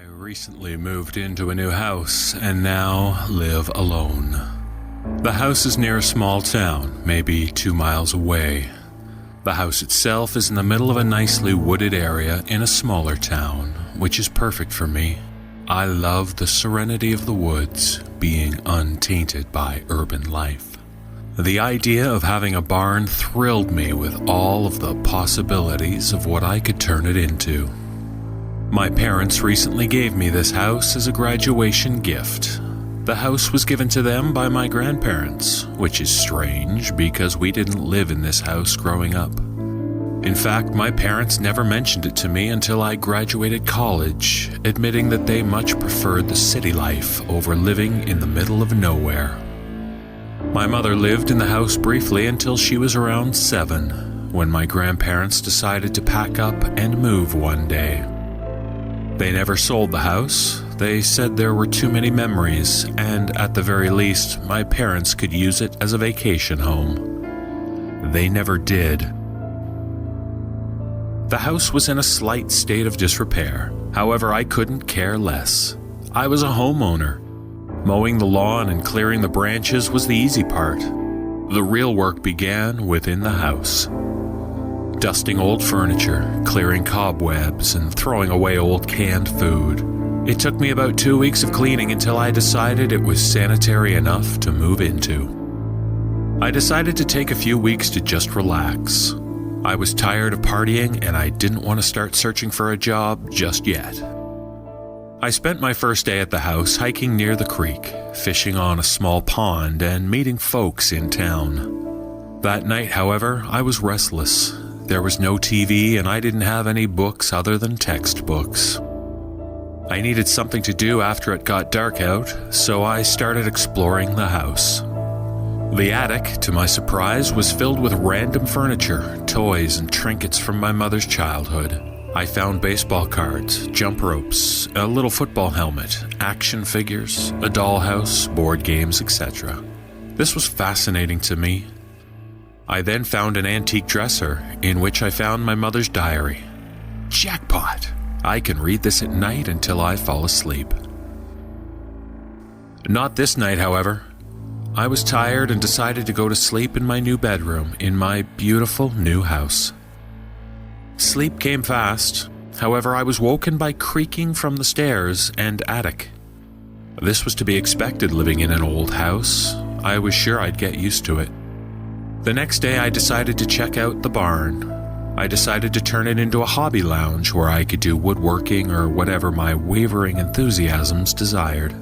I recently moved into a new house and now live alone. The house is near a small town, maybe 2 miles away. The house itself is in the middle of a nicely wooded area in a smaller town, which is perfect for me. I love the serenity of the woods, being untainted by urban life. The idea of having a barn thrilled me with all of the possibilities of what I could turn it into. My parents recently gave me this house as a graduation gift. The house was given to them by my grandparents, which is strange because we didn't live in this house growing up. In fact, my parents never mentioned it to me until I graduated college, admitting that they much preferred the city life over living in the middle of nowhere. My mother lived in the house briefly until she was around 7, when my grandparents decided to pack up and move one day. They never sold the house. They said there were too many memories, and at the very least, my parents could use it as a vacation home. They never did. The house was in a slight state of disrepair. However, I couldn't care less. I was a homeowner. Mowing the lawn and clearing the branches was the easy part. The real work began within the house. Dusting old furniture, clearing cobwebs, and throwing away old canned food. It took me about 2 weeks of cleaning until I decided it was sanitary enough to move into. I decided to take a few weeks to just relax. I was tired of partying and I didn't want to start searching for a job just yet. I spent my first day at the house hiking near the creek, fishing on a small pond, and meeting folks in town. That night, however, I was restless. There was no TV and I didn't have any books other than textbooks. I needed something to do after it got dark out, so I started exploring the house. The attic, to my surprise, was filled with random furniture, toys, and trinkets from my mother's childhood. I found baseball cards, jump ropes, a little football helmet, action figures, a dollhouse, board games, etc. This was fascinating to me. I then found an antique dresser, in which I found my mother's diary. Jackpot! I can read this at night until I fall asleep. Not this night, however. I was tired and decided to go to sleep in my new bedroom in my beautiful new house. Sleep came fast. However, I was woken by creaking from the stairs and attic. This was to be expected living in an old house. I was sure I'd get used to it. The next day, I decided to check out the barn. I decided to turn it into a hobby lounge where I could do woodworking or whatever my wavering enthusiasms desired.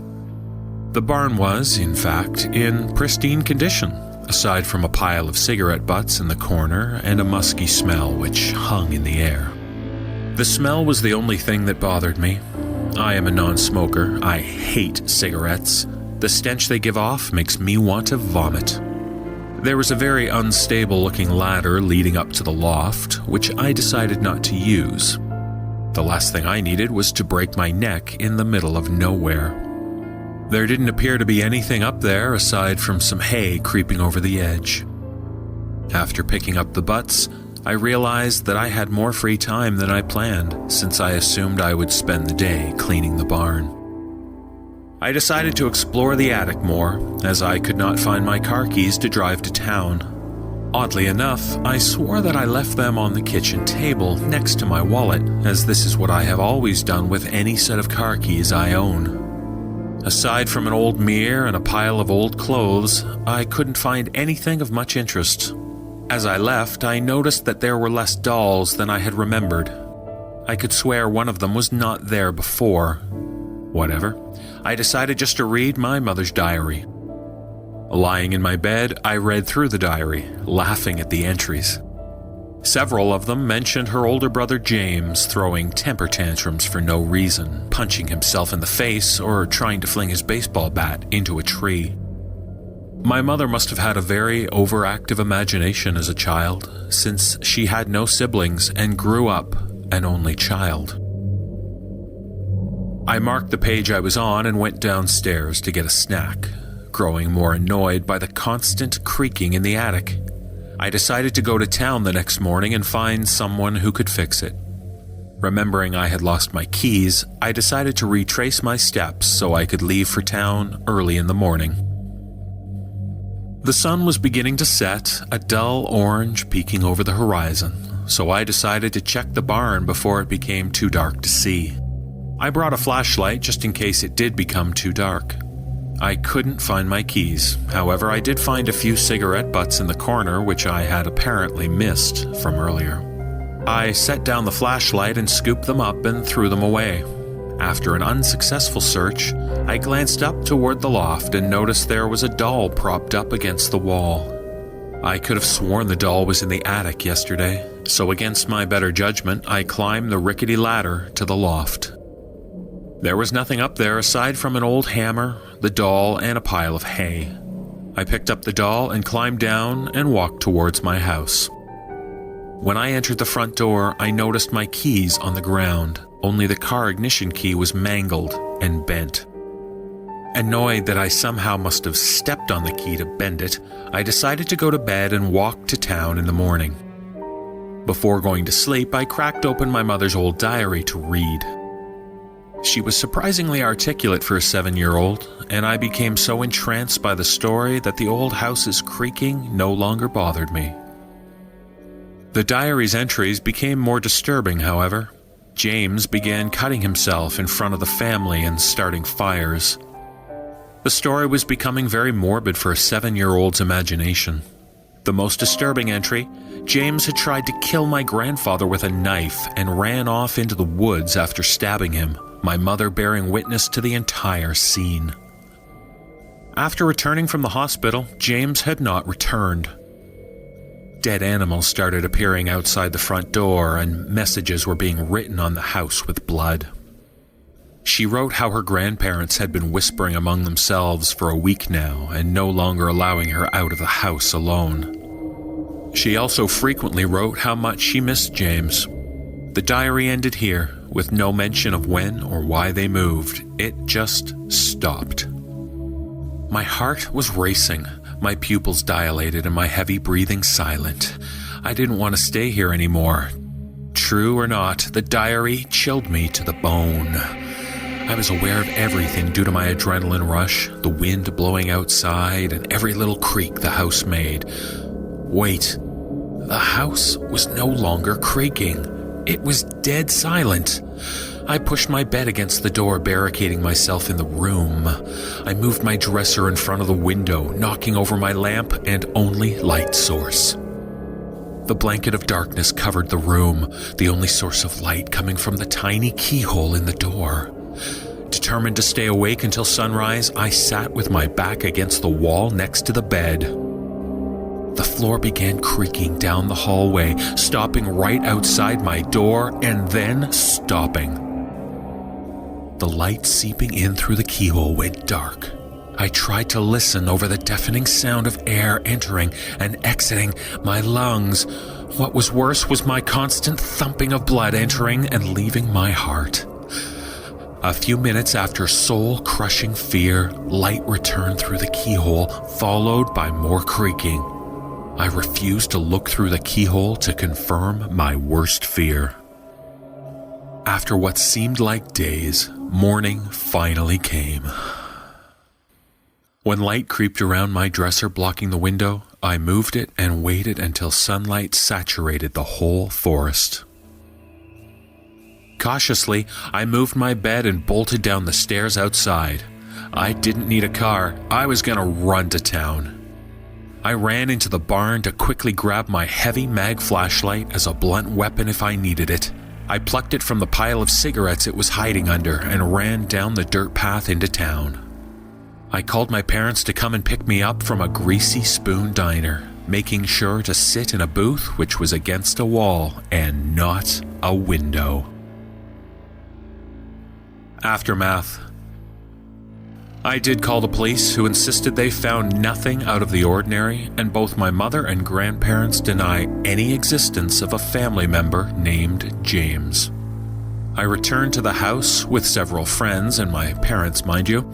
The barn was, in fact, in pristine condition, aside from a pile of cigarette butts in the corner and a musky smell which hung in the air. The smell was the only thing that bothered me. I am a non-smoker. I hate cigarettes. The stench they give off makes me want to vomit. There was a very unstable-looking ladder leading up to the loft, which I decided not to use. The last thing I needed was to break my neck in the middle of nowhere. There didn't appear to be anything up there aside from some hay creeping over the edge. After picking up the butts, I realized that I had more free time than I planned, since I assumed I would spend the day cleaning the barn. I decided to explore the attic more, as I could not find my car keys to drive to town. Oddly enough, I swore that I left them on the kitchen table next to my wallet, as this is what I have always done with any set of car keys I own. Aside from an old mirror and a pile of old clothes, I couldn't find anything of much interest. As I left, I noticed that there were less dolls than I had remembered. I could swear one of them was not there before. Whatever. I decided just to read my mother's diary. Lying in my bed, I read through the diary, laughing at the entries. Several of them mentioned her older brother James throwing temper tantrums for no reason, punching himself in the face, or trying to fling his baseball bat into a tree. My mother must have had a very overactive imagination as a child, since she had no siblings and grew up an only child. I marked the page I was on and went downstairs to get a snack, growing more annoyed by the constant creaking in the attic. I decided to go to town the next morning and find someone who could fix it. Remembering I had lost my keys, I decided to retrace my steps so I could leave for town early in the morning. The sun was beginning to set, a dull orange peeking over the horizon, so I decided to check the barn before it became too dark to see. I brought a flashlight just in case it did become too dark. I couldn't find my keys, however I did find a few cigarette butts in the corner which I had apparently missed from earlier. I set down the flashlight and scooped them up and threw them away. After an unsuccessful search, I glanced up toward the loft and noticed there was a doll propped up against the wall. I could have sworn the doll was in the attic yesterday, so against my better judgment, I climbed the rickety ladder to the loft. There was nothing up there aside from an old hammer, the doll, and a pile of hay. I picked up the doll and climbed down and walked towards my house. When I entered the front door, I noticed my keys on the ground. Only the car ignition key was mangled and bent. Annoyed that I somehow must have stepped on the key to bend it, I decided to go to bed and walk to town in the morning. Before going to sleep, I cracked open my mother's old diary to read. She was surprisingly articulate for a 7-year-old, and I became so entranced by the story that the old house's creaking no longer bothered me. The diary's entries became more disturbing, however. James began cutting himself in front of the family and starting fires. The story was becoming very morbid for a 7-year-old's imagination. The most disturbing entry, James had tried to kill my grandfather with a knife and ran off into the woods after stabbing him, my mother bearing witness to the entire scene. After returning from the hospital, James had not returned. Dead animals started appearing outside the front door, and messages were being written on the house with blood. She wrote how her grandparents had been whispering among themselves for a week now and no longer allowing her out of the house alone. She also frequently wrote how much she missed James. The diary ended here, with no mention of when or why they moved. It just stopped. My heart was racing. My pupils dilated and my heavy breathing silent. I didn't want to stay here anymore. True or not, the diary chilled me to the bone. I was aware of everything due to my adrenaline rush, the wind blowing outside, and every little creak the house made. Wait, the house was no longer creaking. It was dead silent. I pushed my bed against the door, barricading myself in the room. I moved my dresser in front of the window, knocking over my lamp and only light source. The blanket of darkness covered the room, the only source of light coming from the tiny keyhole in the door. Determined to stay awake until sunrise, I sat with my back against the wall next to the bed. The floor began creaking down the hallway, stopping right outside my door, and then stopping. The light seeping in through the keyhole went dark. I tried to listen over the deafening sound of air entering and exiting my lungs. What was worse was my constant thumping of blood entering and leaving my heart. A few minutes after soul-crushing fear, light returned through the keyhole, followed by more creaking. I refused to look through the keyhole to confirm my worst fear. After what seemed like days, morning finally came. When light creeped around my dresser blocking the window, I moved it and waited until sunlight saturated the whole forest. Cautiously, I moved my bed and bolted down the stairs outside. I didn't need a car. I was gonna run to town. I ran into the barn to quickly grab my heavy mag flashlight as a blunt weapon if I needed it. I plucked it from the pile of cigarettes it was hiding under and ran down the dirt path into town. I called my parents to come and pick me up from a Greasy Spoon diner, making sure to sit in a booth which was against a wall and not a window. Aftermath. I did call the police, who insisted they found nothing out of the ordinary, and both my mother and grandparents deny any existence of a family member named James. I returned to the house with several friends, and my parents, mind you,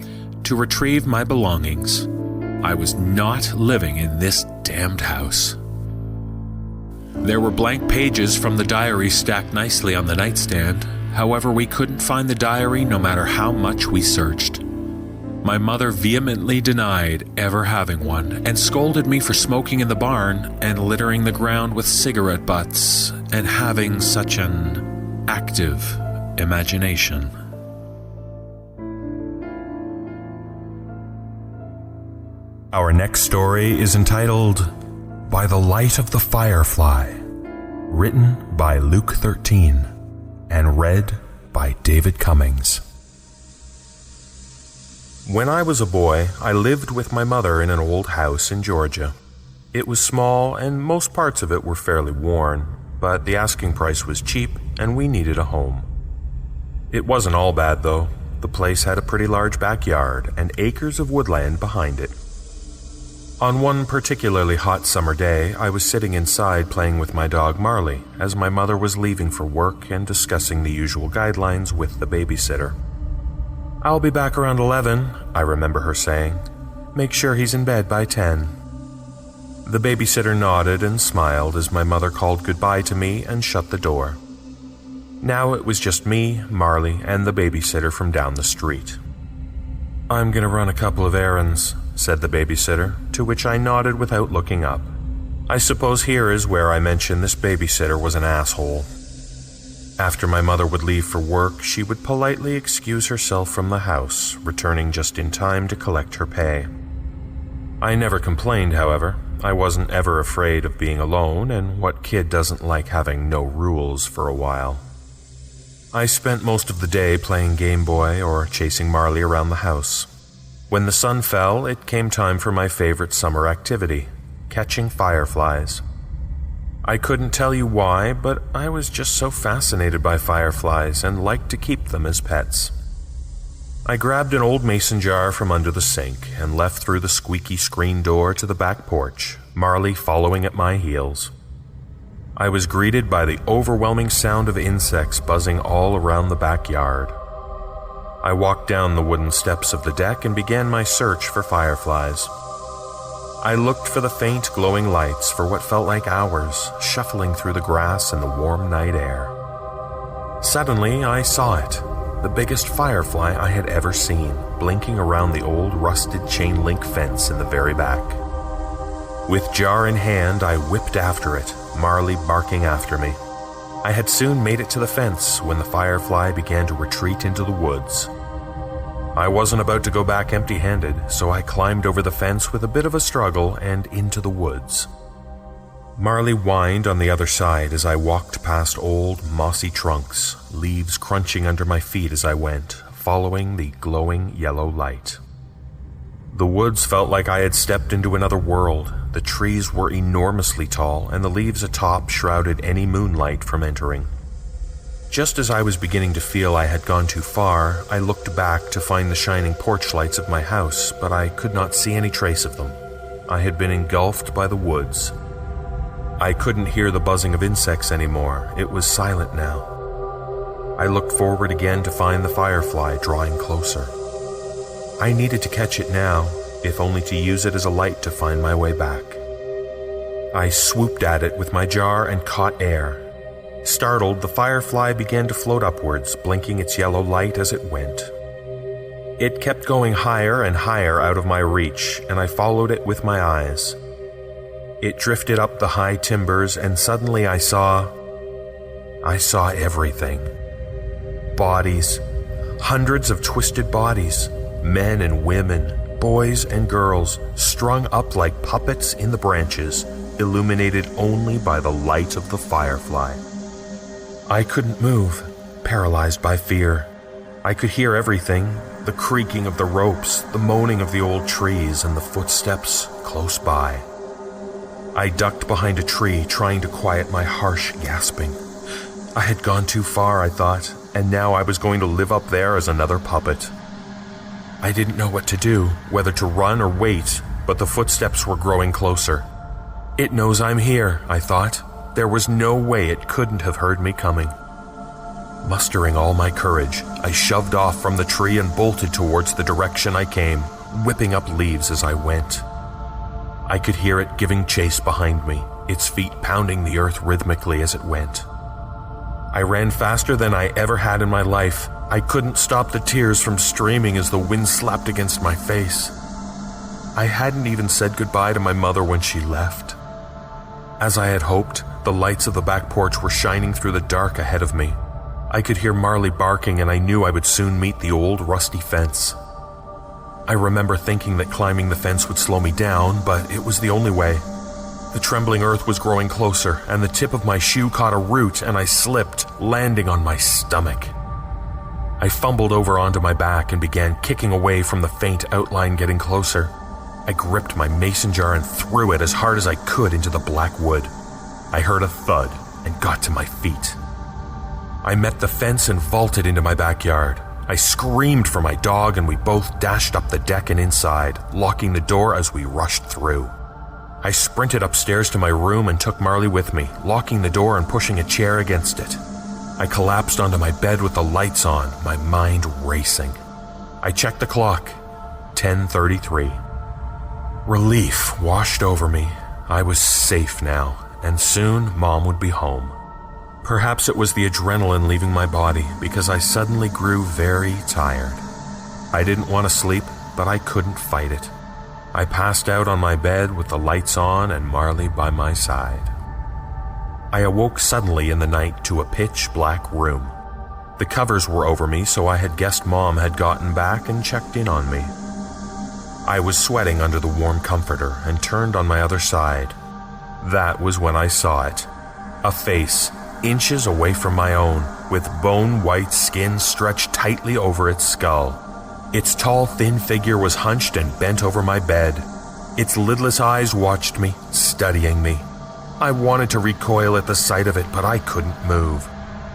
to retrieve my belongings. I was not living in this damned house. There were blank pages from the diary stacked nicely on the nightstand. However, we couldn't find the diary no matter how much we searched. My mother vehemently denied ever having one and scolded me for smoking in the barn and littering the ground with cigarette butts and having such an active imagination. Our next story is entitled By the Light of the Firefly, written by Luke 13 and read by David Cummings. When I was a boy, I lived with my mother in an old house in Georgia. It was small and most parts of it were fairly worn, but the asking price was cheap and we needed a home. It wasn't all bad though. The place had a pretty large backyard and acres of woodland behind it. On one particularly hot summer day, I was sitting inside playing with my dog Marley as my mother was leaving for work and discussing the usual guidelines with the babysitter. "I'll be back around 11, I remember her saying. "Make sure he's in bed by 10. The babysitter nodded and smiled as my mother called goodbye to me and shut the door. Now it was just me, Marley, and the babysitter from down the street. "I'm gonna run a couple of errands," said the babysitter, to which I nodded without looking up. I suppose here is where I mention this babysitter was an asshole. After my mother would leave for work, she would politely excuse herself from the house, returning just in time to collect her pay. I never complained, however. I wasn't ever afraid of being alone, and what kid doesn't like having no rules for a while? I spent most of the day playing Game Boy or chasing Marley around the house. When the sun fell, it came time for my favorite summer activity, catching fireflies. I couldn't tell you why, but I was just so fascinated by fireflies and liked to keep them as pets. I grabbed an old mason jar from under the sink and left through the squeaky screen door to the back porch, Marley following at my heels. I was greeted by the overwhelming sound of insects buzzing all around the backyard. I walked down the wooden steps of the deck and began my search for fireflies. I looked for the faint glowing lights for what felt like hours, shuffling through the grass in the warm night air. Suddenly, I saw it, the biggest firefly I had ever seen, blinking around the old rusted chain link fence in the very back. With jar in hand, I whipped after it, Marley barking after me. I had soon made it to the fence when the firefly began to retreat into the woods. I wasn't about to go back empty-handed, so I climbed over the fence with a bit of a struggle and into the woods. Marley whined on the other side as I walked past old, mossy trunks, leaves crunching under my feet as I went, following the glowing yellow light. The woods felt like I had stepped into another world. The trees were enormously tall, and the leaves atop shrouded any moonlight from entering. Just as I was beginning to feel I had gone too far, I looked back to find the shining porch lights of my house, but I could not see any trace of them. I had been engulfed by the woods. I couldn't hear the buzzing of insects anymore. It was silent now. I looked forward again to find the firefly drawing closer. I needed to catch it now, if only to use it as a light to find my way back. I swooped at it with my jar and caught air. Startled, the firefly began to float upwards, blinking its yellow light as it went. It kept going higher and higher out of my reach, and I followed it with my eyes. It drifted up the high timbers, and suddenly I saw everything. Bodies. Hundreds of twisted bodies. Men and women, boys and girls, strung up like puppets in the branches, illuminated only by the light of the firefly. I couldn't move, paralyzed by fear. I could hear everything, the creaking of the ropes, the moaning of the old trees, and the footsteps close by. I ducked behind a tree, trying to quiet my harsh gasping. I had gone too far, I thought, and now I was going to live up there as another puppet. I didn't know what to do, whether to run or wait, but the footsteps were growing closer. It knows I'm here, I thought. There was no way it couldn't have heard me coming. Mustering all my courage, I shoved off from the tree and bolted towards the direction I came, whipping up leaves as I went. I could hear it giving chase behind me, its feet pounding the earth rhythmically as it went. I ran faster than I ever had in my life. I couldn't stop the tears from streaming as the wind slapped against my face. I hadn't even said goodbye to my mother when she left. As I had hoped, the lights of the back porch were shining through the dark ahead of me. I could hear Marley barking, and I knew I would soon meet the old rusty fence. I remember thinking that climbing the fence would slow me down, but it was the only way. The trembling earth was growing closer, and the tip of my shoe caught a root, and I slipped, landing on my stomach. I fumbled over onto my back and began kicking away from the faint outline getting closer. I gripped my mason jar and threw it as hard as I could into the black wood. I heard a thud and got to my feet. I met the fence and vaulted into my backyard. I screamed for my dog, and we both dashed up the deck and inside, locking the door as we rushed through. I sprinted upstairs to my room and took Marley with me, locking the door and pushing a chair against it. I collapsed onto my bed with the lights on, my mind racing. I checked the clock. 10:33. Relief washed over me. I was safe now, and soon Mom would be home. Perhaps it was the adrenaline leaving my body, because I suddenly grew very tired. I didn't want to sleep, but I couldn't fight it. I passed out on my bed with the lights on and Marley by my side. I awoke suddenly in the night to a pitch-black room. The covers were over me, so I had guessed Mom had gotten back and checked in on me. I was sweating under the warm comforter and turned on my other side. That was when I saw it. A face, inches away from my own, with bone-white skin stretched tightly over its skull. Its tall, thin figure was hunched and bent over my bed. Its lidless eyes watched me, studying me. I wanted to recoil at the sight of it, but I couldn't move.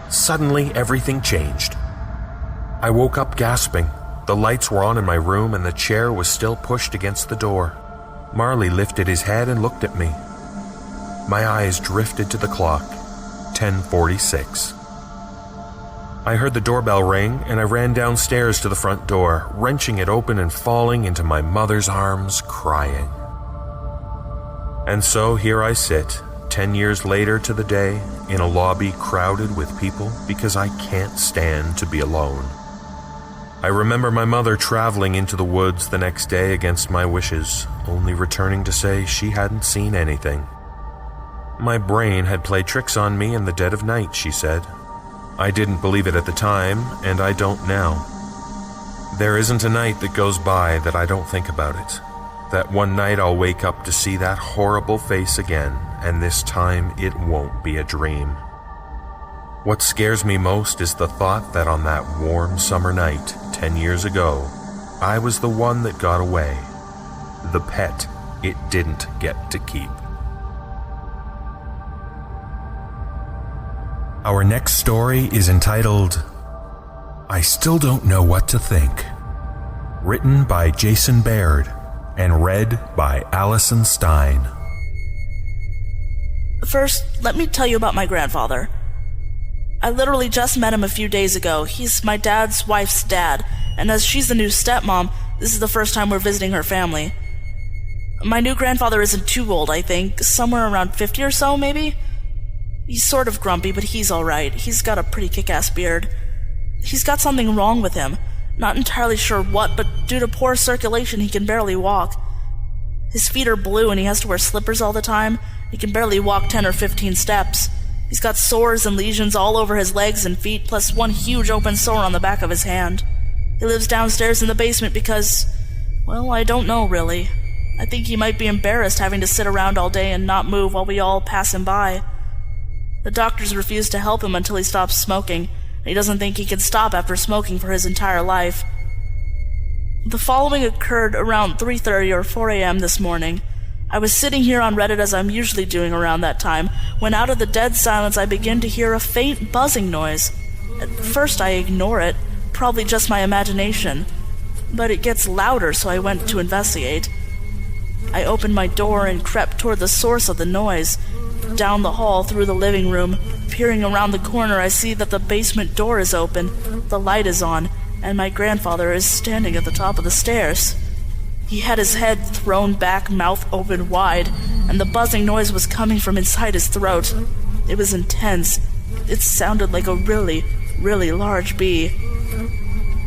Suddenly, everything changed. I woke up gasping. The lights were on in my room, and the chair was still pushed against the door. Marley lifted his head and looked at me. My eyes drifted to the clock. 10:46. I heard the doorbell ring, and I ran downstairs to the front door, wrenching it open and falling into my mother's arms, crying. And so here I sit, 10 years later to the day, in a lobby crowded with people because I can't stand to be alone. I remember my mother traveling into the woods the next day against my wishes, only returning to say she hadn't seen anything. My brain had played tricks on me in the dead of night, she said. I didn't believe it at the time, and I don't now. There isn't a night that goes by that I don't think about it. That one night I'll wake up to see that horrible face again, and this time it won't be a dream. What scares me most is the thought that on that warm summer night, 10 years ago, I was the one that got away. The pet it didn't get to keep. Our next story is entitled, I Still Don't Know What to Think. Written by Jason Baird and read by Allison Stein. First, let me tell you about my grandfather. I literally just met him a few days ago. He's my dad's wife's dad, and as she's the new stepmom, this is the first time we're visiting her family. My new grandfather isn't too old, I think, somewhere around 50 or so, maybe? He's sort of grumpy, but he's alright. He's got a pretty kick-ass beard. He's got something wrong with him. Not entirely sure what, but due to poor circulation, he can barely walk. His feet are blue and he has to wear slippers all the time. He can barely walk 10 or 15 steps. He's got sores and lesions all over his legs and feet, plus one huge open sore on the back of his hand. He lives downstairs in the basement because, well, I don't know really. I think he might be embarrassed having to sit around all day and not move while we all pass him by. The doctors refuse to help him until he stops smoking, and he doesn't think he can stop after smoking for his entire life. The following occurred around 3:30 or 4 a.m. this morning. I was sitting here on Reddit as I'm usually doing around that time, when out of the dead silence I begin to hear a faint buzzing noise. At first I ignore it, probably just my imagination. But it gets louder, so I went to investigate. I opened my door and crept toward the source of the noise. Down the hall, through the living room, peering around the corner, I see that the basement door is open, the light is on, and my grandfather is standing at the top of the stairs. He had his head thrown back, mouth open wide, and the buzzing noise was coming from inside his throat. It was intense. It sounded like a really, really large bee.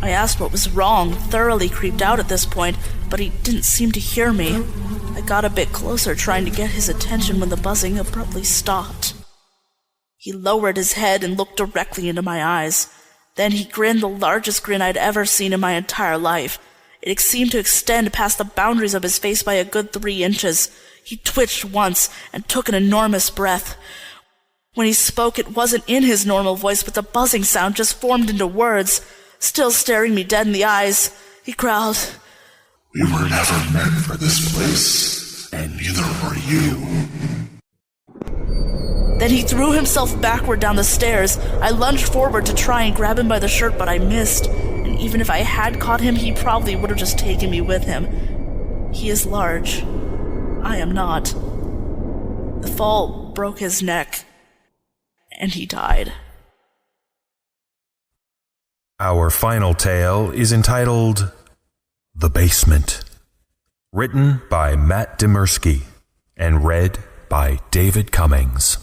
I asked what was wrong, thoroughly creeped out at this point, but he didn't seem to hear me. I got a bit closer, trying to get his attention when the buzzing abruptly stopped. He lowered his head and looked directly into my eyes. Then he grinned the largest grin I'd ever seen in my entire life. It seemed to extend past the boundaries of his face by a good 3 inches. He twitched once and took an enormous breath. When he spoke, it wasn't in his normal voice, but the buzzing sound just formed into words. Still staring me dead in the eyes, he growled, "We were never meant for this place, and neither were you." Then he threw himself backward down the stairs. I lunged forward to try and grab him by the shirt, but I missed. And even if I had caught him, he probably would have just taken me with him. He is large. I am not. The fall broke his neck, and he died. Our final tale is entitled The Basement, written by Matt Demersky and read by David Cummings.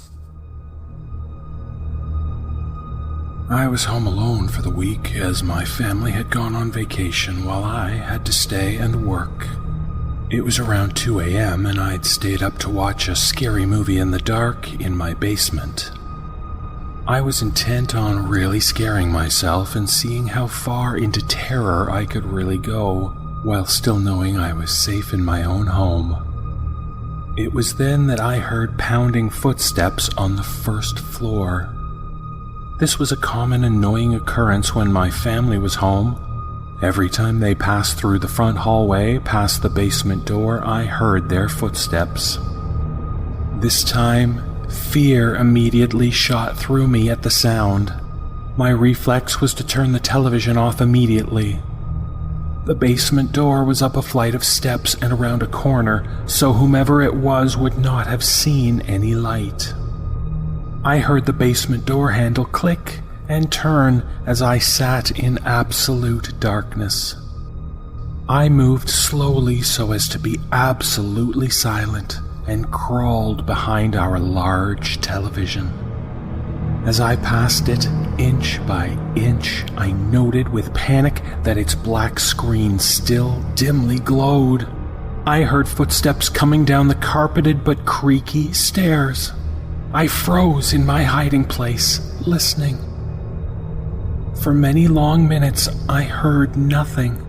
I was home alone for the week as my family had gone on vacation while I had to stay and work. It was around 2 a.m. and I'd stayed up to watch a scary movie in the dark in my basement. I was intent on really scaring myself and seeing how far into terror I could really go, while still knowing I was safe in my own home. It was then that I heard pounding footsteps on the first floor. This was a common annoying occurrence when my family was home. Every time they passed through the front hallway past the basement door, I heard their footsteps. This time, fear immediately shot through me at the sound. My reflex was to turn the television off immediately. The basement door was up a flight of steps and around a corner, so whomever it was would not have seen any light. I heard the basement door handle click and turn as I sat in absolute darkness. I moved slowly so as to be absolutely silent and crawled behind our large television. As I passed it, inch by inch, I noted with panic that its black screen still dimly glowed. I heard footsteps coming down the carpeted but creaky stairs. I froze in my hiding place, listening. For many long minutes, I heard nothing.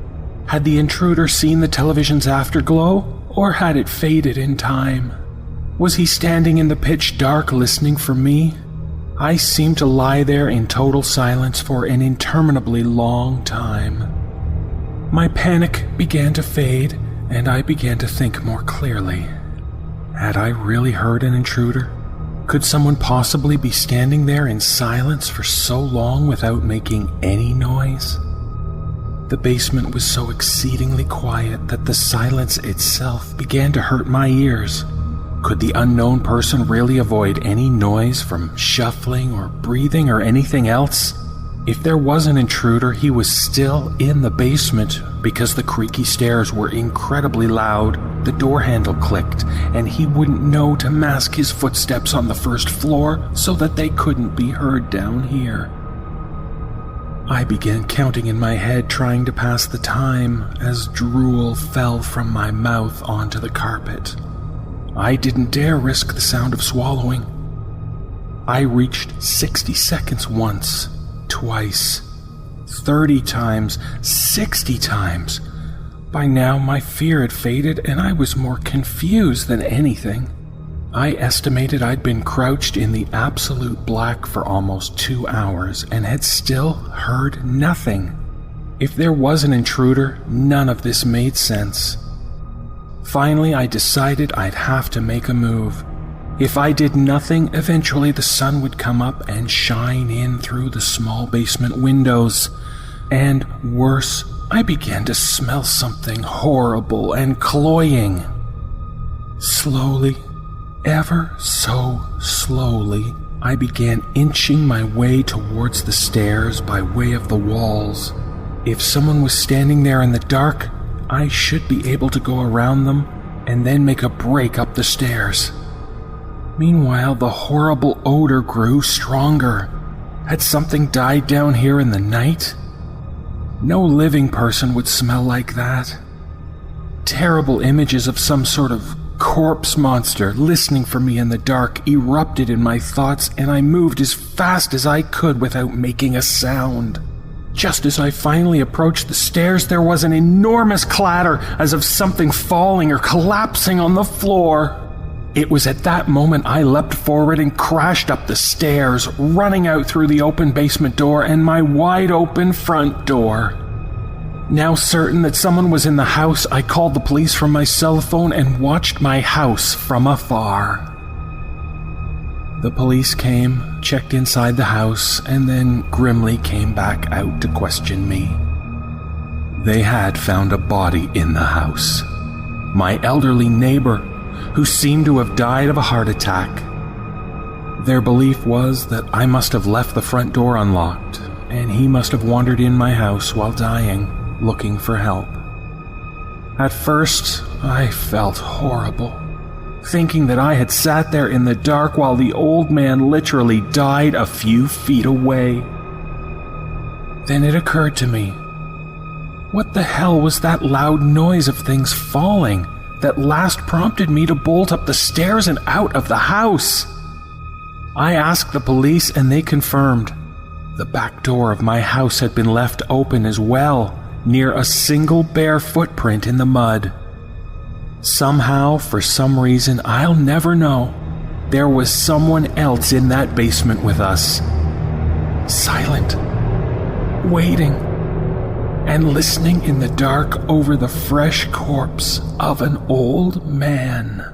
Had the intruder seen the television's afterglow, or had it faded in time? Was he standing in the pitch dark listening for me? I seemed to lie there in total silence for an interminably long time. My panic began to fade, and I began to think more clearly. Had I really heard an intruder? Could someone possibly be standing there in silence for so long without making any noise? The basement was so exceedingly quiet that the silence itself began to hurt my ears. Could the unknown person really avoid any noise from shuffling or breathing or anything else? If there was an intruder, he was still in the basement because the creaky stairs were incredibly loud, the door handle clicked, and he wouldn't know to mask his footsteps on the first floor so that they couldn't be heard down here. I began counting in my head, trying to pass the time as drool fell from my mouth onto the carpet. I didn't dare risk the sound of swallowing. I reached 60 seconds once, twice, 30 times, 60 times. By now my fear had faded and I was more confused than anything. I estimated I'd been crouched in the absolute black for almost 2 hours and had still heard nothing. If there was an intruder, none of this made sense. Finally, I decided I'd have to make a move. If I did nothing, eventually the sun would come up and shine in through the small basement windows. And worse, I began to smell something horrible and cloying. Slowly, ever so slowly, I began inching my way towards the stairs by way of the walls. If someone was standing there in the dark, I should be able to go around them, and then make a break up the stairs. Meanwhile, the horrible odor grew stronger. Had something died down here in the night? No living person would smell like that. Terrible images of some sort of corpse monster listening for me in the dark erupted in my thoughts, and I moved as fast as I could without making a sound. Just as I finally approached the stairs, there was an enormous clatter as of something falling or collapsing on the floor. It was at that moment I leapt forward and crashed up the stairs, running out through the open basement door and my wide-open front door. Now certain that someone was in the house, I called the police from my cell phone and watched my house from afar. The police came, checked inside the house, and then grimly came back out to question me. They had found a body in the house. My elderly neighbor, who seemed to have died of a heart attack. Their belief was that I must have left the front door unlocked, and he must have wandered in my house while dying, looking for help. At first, I felt horrible, thinking that I had sat there in the dark while the old man literally died a few feet away. Then it occurred to me, what the hell was that loud noise of things falling that last prompted me to bolt up the stairs and out of the house? I asked the police and they confirmed. The back door of my house had been left open as well, near a single bare footprint in the mud. Somehow, for some reason I'll never know, there was someone else in that basement with us. Silent, waiting, and listening in the dark over the fresh corpse of an old man.